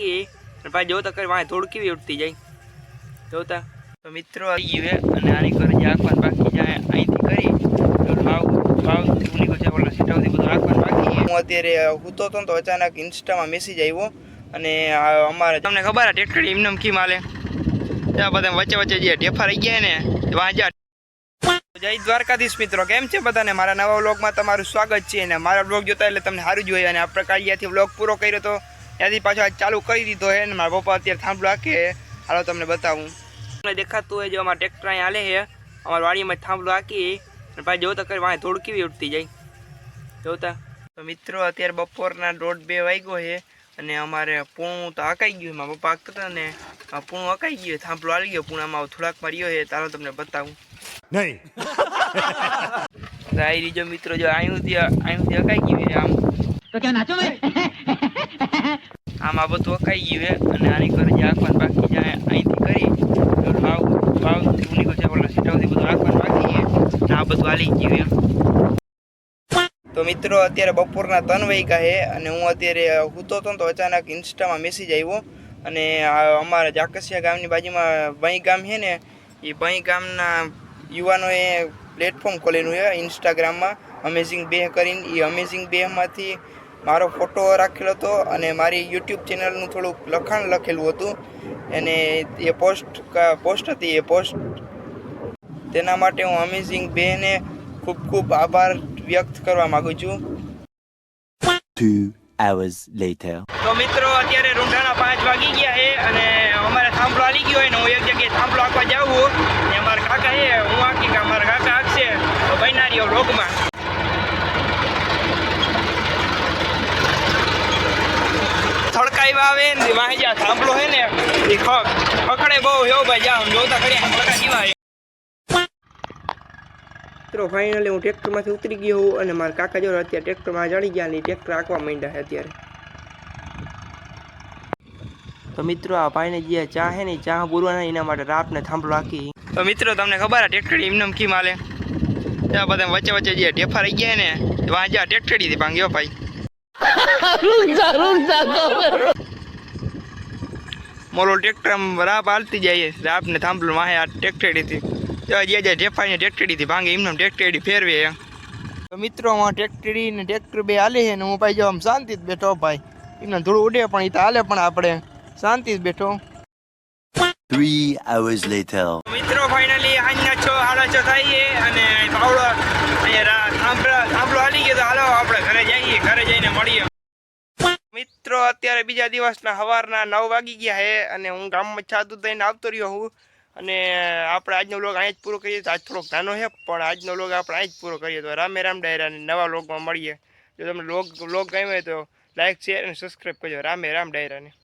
હાકી અને ભાઈ જોતા કરી વાંહે થોડું કેવી ઉઠતી જાય જોતા તો મિત્રો આવી ગયું અને આની કરે જે આંખવાનું બાકી જાય અહીંથી કરી વાવથી ઉની છે ઓલા સીટાવથી બધું આંખવાનું બાકી હું અત્યારે સૂતો હતો તો અચાનક ઇન્સ્ટામાં મેસેજ આવ્યો અને અમારે તમને ખબર આ ટ્રેક્ટર એમને કી માલે ત્યાં બધા વચ્ચે વચ્ચે જે ઢેફા રહી ગયા ને વાંજા જય દ્વારકાધીશ મિત્રો, કેમ છે બધાને? મારા નવા વ્લોગમાં તમારું સ્વાગત છે અને મારા વ્લોગ જોતા એટલે તમને સારું જ હોય અને આપણે કાળિયાથી વ્લોગ પૂરો કર્યો તો ત્યાંથી પાછો આજ ચાલુ કરી દીધો છે અને મારા પપ્પા અત્યારે થાંભલો હાકે હાલો તમને બતાવું. તમને દેખાતું હોય જો અમારા ટ્રેક્ટર અહીં હાલે છે અમારી વાડીમાં થાંભલો હાકી અને પાછી જોતા કરી વાંહે થોડું કેવી ઉઠતી જાય જોતા તો મિત્રો અત્યારે બપોરના 1:30 વાગ્યો છે અને અમારે પૂણું તો હકાઈ ગયું. મારા પપ્પા હાકતા હતા ને પૂણું હકાઈ ગયું, થાંભલો આવી ગયો, પૂણામાં થોડાક માર્યો છે તારો તમને બતાવું નહીં. જો મિત્રો જો અહીંથી અકાઈ ગયું આમ તો ક્યાં નાચો મે આમ આ બધું અકાઈ ગયું અને આની કરે જે આંખવાનું બાકી જાય અહીંથી કરી વાવથી ઉની છે ઓલા સીટાવથી બધું આંખવાનું બાકી છે આ બધું હાલી ગયું એમ. તો મિત્રો અત્યારે બપોરના 3 વાગ્યા છે અને હું અત્યારે સૂતો હતો તો અચાનક ઇન્સ્ટામાં મેસેજ આવ્યો અને અમારા જાકસિયા ગામની બાજુમાં બઈ ગામ છે ને એ બઈ ગામના યુવાનોએ પ્લેટફોર્મ ખોલેલું છે ઇન્સ્ટાગ્રામમાં અમેઝિંગ બેહ કરીને. એ અમેઝિંગ બેહમાંથી મારો ફોટો રાખેલો હતો અને મારી યુટ્યુબ ચેનલનું થોડુંક લખાણ લખેલું હતું અને એ પોસ્ટ હતી. એ પોસ્ટ તેના માટે હું અમેઝિંગ બેહને ખૂબ ખૂબ આભાર વ્યક્ત કરવા માગું છું. 2 hours later. તો મિત્રો અત્યારે રૂંઢાના 5 વાગી ગયા છે અને અમારે થાંભલો હાલી ગયો હોય ને હું એક જગ્યાએ થાંભલો હાંકવા જાઉં ને અમારા કાકા છે હું હાંકી કે અમારા કાકા હાંકશે તો બન્યા રહ્યો વ્લોગમાં. થડકાઈ આવે ને વાહી જ્યાં થાંભલો છે ને એ ખખડે બહુ એવો ભાઈ જાઓ જોતા કરી થડકા જીવા મિત્રો. ફાઇનલી હું ટ્રેક્ટરમાંથી ઉતરી ગયો હું અને મારા કાકા જો અત્યારે ટ્રેક્ટરમાં ચડી ગયા અને ટ્રેક્ટર હાંકવા માંડ્યા છે અત્યારે. તો મિત્રો આ ભાઈને જે ચા છે ને ચા પૂરવાના એના માટે રાપને થાંભલો હાકી. તો મિત્રો તમને ખબર આ ટ્રેક્ટર એમને કી માલે ત્યાં બધા વચ્ચે વચ્ચે જે ઢેફા રહી ગયા ને વાંજા ટ્રેક્ટરથી ભાંગ્યો ભાઈ. મોલો ટ્રેક્ટર રાપ હાલતી જાય રાપ ને થાંભલો વાહે આ ટ્રેક્ટરથી જે ઢેફાઈને ટ્રેક્ટરથી ભાંગે એમને ટ્રેક્ટરથી ફેરવે. તો મિત્રો હું ટ્રેક્ટરી ને ટ્રેક્ટર બે હાલે છે ને હું ભાઈ જો આમ શાંતિથી બેઠો ભાઈ એમને થોડું ઉડે પણ એ તો હાલે પણ આપણે શાંતિ બેઠો. 3 hours later. મિત્રો ફાઇનલી આજના 6:30 થાય છે અને પાવડો અહીંયા થાંભલો હાલી ગયો તો હાલો આપણે ઘરે જઈએ, ઘરે જઈને મળીએ. મિત્રો અત્યારે બીજા દિવસના સવારના 9 વાગી ગયા છે અને હું ગામમાં છાતું થઈને આવતો રહ્યો હું અને આપણે આજનો વ્લોગ અહીં જ પૂરો કરીએ. તો આજ થોડોક નાનો છે પણ આજનો વ્લોગ આપણે અહીં જ પૂરો કરીએ. તો રામે રામ ડાયરાને નવા વ્લોગમાં મળીએ. જો તમને વ્લોગ ગમ્યો હોય તો લાઈક શેર અને સબસ્ક્રાઈબ કરજો. રામે રામ ડાયરાને.